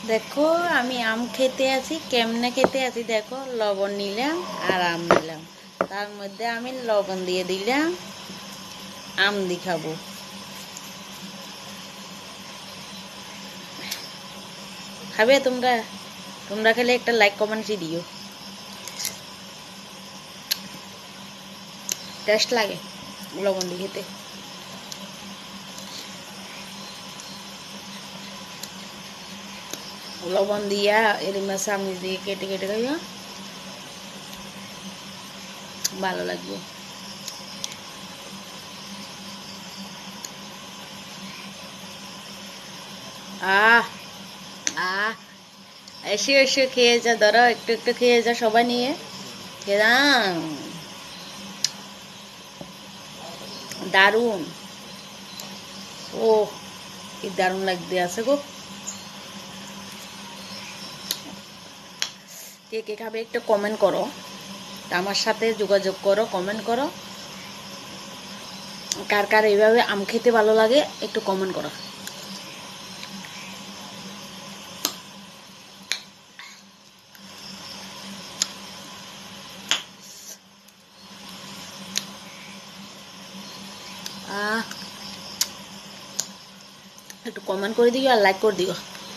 দেখো আমি আম খেতে আছি, কেমনে খেতে আছি দেখো। লবণ নিলাম আর আম নিলাম, তার মধ্যে আমি লবণ দিয়ে দিলাম, আম দিয়ে খাবো। খাবে তোমরা? তোমরা খেলে একটা লাইক কমেন্ট দিও। টেস্ট লাগে লবণ দিয়ে খেতে। লবণ দিয়া এর মাছ আমি দিয়ে কেটে কেটে খাইও, ভালো লাগবে। আহ আহ এসে এসে খেয়ে যা, ধরো একটু একটু খেয়ে যা, সবাই নিয়ে খেলাম। দারুণ, ও কি দারুণ লাগতে আছে গো। কে কে খাবে একটু কমেন্ট করো, আমার সাথে যোগাযোগ করো, কমেন্ট করো। কার কার এইভাবে আম খেতে ভালো লাগে একটু কমেন্ট করো। একটু কমেন্ট করে দিও আর লাইক করে দিও।